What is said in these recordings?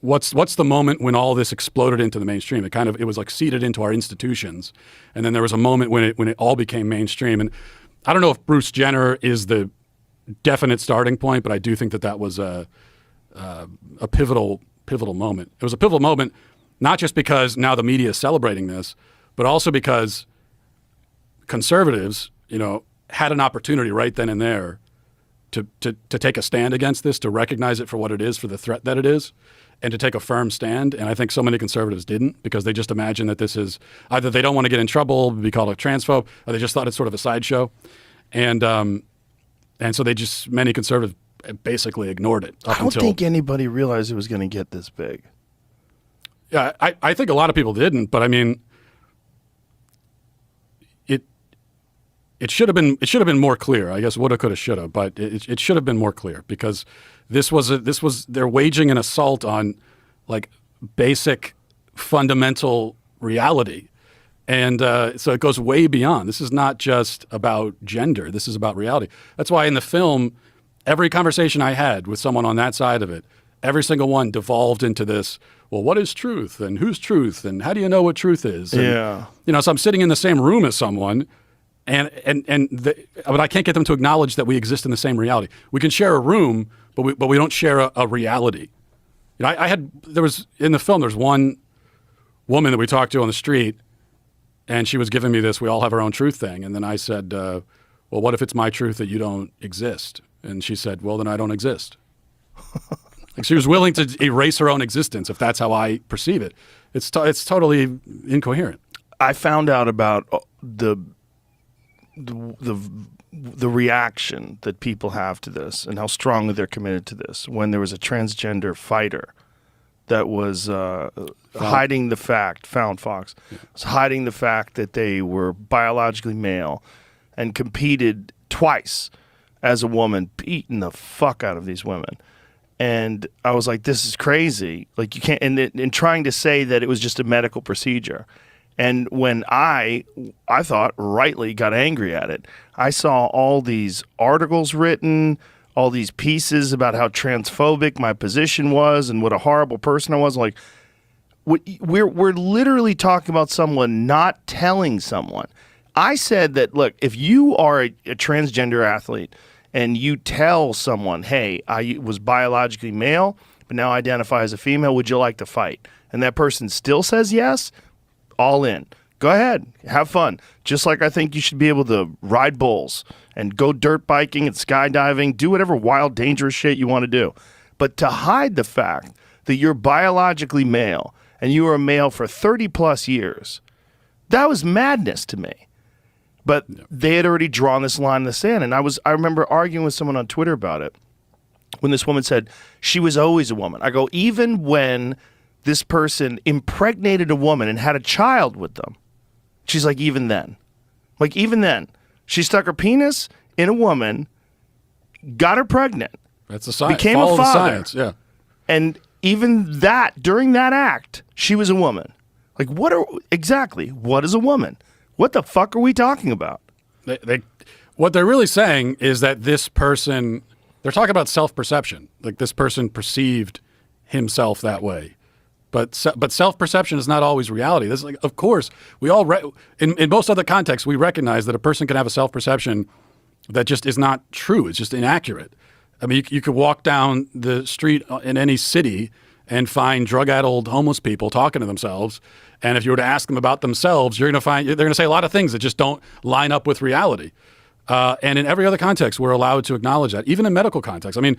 what's the moment when all this exploded into the mainstream? It was like seeded into our institutions, and then there was a moment when it all became mainstream. And I don't know if Bruce Jenner is the definite starting point, but I do think that was a pivotal moment. It was a pivotal moment, not just because now the media is celebrating this, but also because conservatives, had an opportunity right then and there to take a stand against this, to recognize it for what it is, for the threat that it is, and to take a firm stand. And I think so many conservatives didn't, because they just imagine that this is either they don't want to get in trouble, be called a transphobe, or they just thought it's sort of a sideshow. And so many conservatives basically ignored it. I don't think anybody realized it was going to get this big. Yeah, I think a lot of people didn't, but I mean, it should have been more clear. I guess woulda, coulda, shoulda, but it should have been more clear, because they're waging an assault on like basic fundamental reality. And so it goes way beyond. This is not just about gender. This is about reality. That's why in the film, every conversation I had with someone on that side of it, every single one devolved into this, well, what is truth? And who's truth? And how do you know what truth is? And, so I'm sitting in the same room as someone, but I can't get them to acknowledge that we exist in the same reality. We can share a room, but we don't share a reality. There was in the film, there's one woman that we talked to on the street, and she was giving me this, we all have our own truth thing. And then I said, well, what if it's my truth that you don't exist? And she said, well, then I don't exist. Like, she was willing to erase her own existence if that's how I perceive it. It's totally incoherent. I found out about the reaction that people have to this and how strongly they're committed to this when there was a transgender fighter that was hiding the fact, was hiding the fact that they were biologically male and competed twice as a woman, beating the fuck out of these women. And I was like, this is crazy. Like, you can't, and trying to say that it was just a medical procedure. And when I thought rightly got angry at it, I saw all these articles written, all these pieces about how transphobic my position was and what a horrible person I was. Like, we're literally talking about someone not telling someone. I said that, look, if you are a transgender athlete and you tell someone, hey, I was biologically male, but now identify as a female, would you like to fight? And that person still says yes, all in. Go ahead, have fun. Just like I think you should be able to ride bulls and go dirt biking and skydiving, do whatever wild, dangerous shit you want to do. But to hide the fact that you're biologically male and you were a male for 30 plus years, that was madness to me. But they had already drawn this line in the sand. And I remember arguing with someone on Twitter about it when this woman said she was always a woman. I go, even when this person impregnated a woman and had a child with them, she's like, even then. Like, even then. She stuck her penis in a woman, got her pregnant. That's a science. Became a father. Science, yeah. And even that, during that act, she was a woman. Like, what is a woman? What the fuck are we talking about? What they're really saying is that this person, they're talking about self-perception. Like, this person perceived himself that way. But self-perception is not always reality. This is like, of course, we all in most other contexts, we recognize that a person can have a self-perception that just is not true. It's just inaccurate. I mean, you could walk down the street in any city and find drug-addled homeless people talking to themselves. And if you were to ask them about themselves, they're going to say a lot of things that just don't line up with reality. And in every other context, we're allowed to acknowledge that, even in medical context. I mean,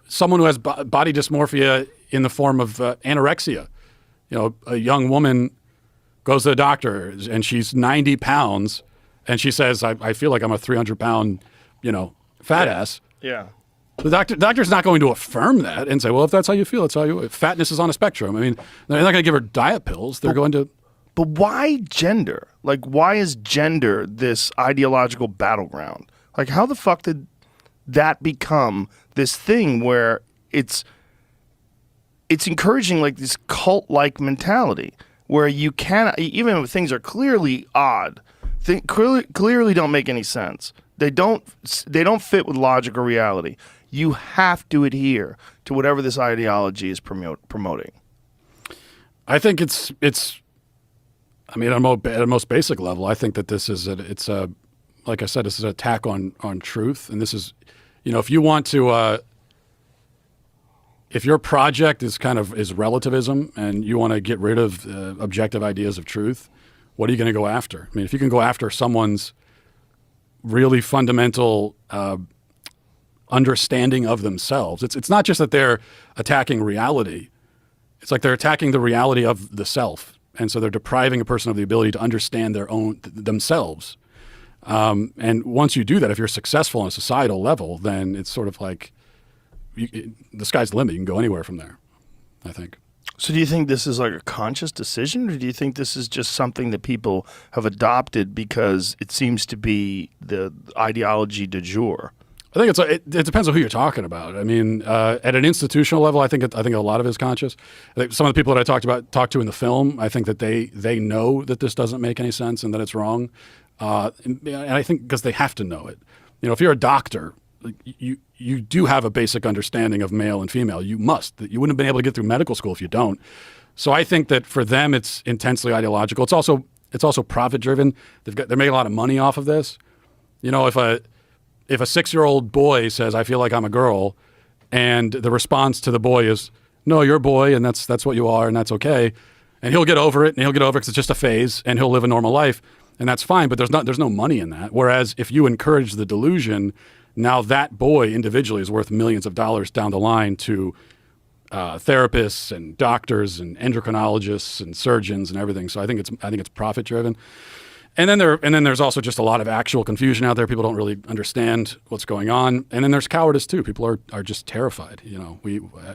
someone who has body dysmorphia in the form of anorexia, a young woman goes to the doctor and she's 90 pounds and she says, I feel like I'm a 300-pound, fat ass. Yeah. The doctor's not going to affirm that and say, well, if that's how you feel, it's how you. Fatness is on a spectrum. I mean, they're not going to give her diet pills. They're going to. But why gender? Like, why is gender this ideological battleground? Like, how the fuck did that become this thing where it's encouraging like this cult-like mentality where you cannot, even if things are clearly odd, clearly don't make any sense. They don't fit with logic or reality. you have to adhere to whatever this ideology is promoting. I think it's. I mean, at a most basic level, I think that this is like I said, this is an attack on truth, and this is, if you want to, if your project is relativism, and you want to get rid of objective ideas of truth, what are you going to go after? I mean, if you can go after someone's really fundamental understanding of themselves, it's not just that they're attacking reality. It's like they're attacking the reality of the self. And so they're depriving a person of the ability to understand themselves. And once you do that, if you're successful on a societal level, then it's sort of like the sky's the limit. You can go anywhere from there, I think. So do you think this is like a conscious decision, or do you think this is just something that people have adopted because it seems to be the ideology du jour? I think it depends on who you're talking about. I mean, at an institutional level, I think a lot of it is conscious. I think some of the people that I talked to in the film, I think that they know that this doesn't make any sense and that it's wrong. And I think because they have to know it. If you're a doctor, you do have a basic understanding of male and female. You must. You wouldn't have been able to get through medical school if you don't. So I think that for them, it's intensely ideological. It's also profit driven. They're making a lot of money off of this. If a 6-year-old boy says, "I feel like I'm a girl," and the response to the boy is, "No, you're a boy, and that's what you are, and that's okay," and he'll get over it, because it's just a phase, and he'll live a normal life, and that's fine. But there's no money in that. Whereas if you encourage the delusion, now that boy individually is worth millions of dollars down the line to therapists and doctors and endocrinologists and surgeons and everything. So I think it's profit driven. And then there's also just a lot of actual confusion out there. People don't really understand what's going on. And then there's cowardice too. People are just terrified.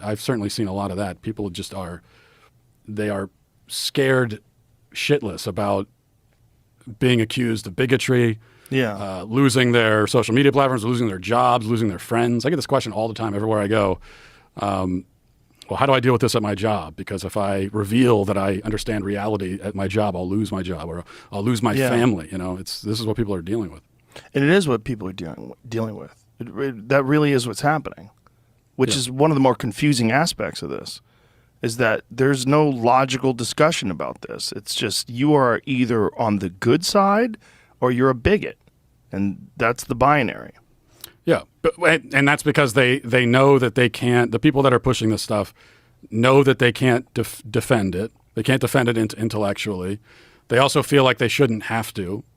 I've certainly seen a lot of that. People just are scared shitless about being accused of bigotry, losing their social media platforms, losing their jobs, losing their friends. I get this question all the time everywhere I go. Well, how do I deal with this at my job? Because if I reveal that I understand reality at my job, I'll lose my job or I'll lose my family. This is what people are dealing with. And it is what people are dealing with. That really is what's happening, which is one of the more confusing aspects of this, is that there's no logical discussion about this. It's just you are either on the good side or you're a bigot, and that's the binary. Yeah, and that's because they know that they can't. The people that are pushing this stuff know that they can't defend it. They can't defend it intellectually. They also feel like they shouldn't have to.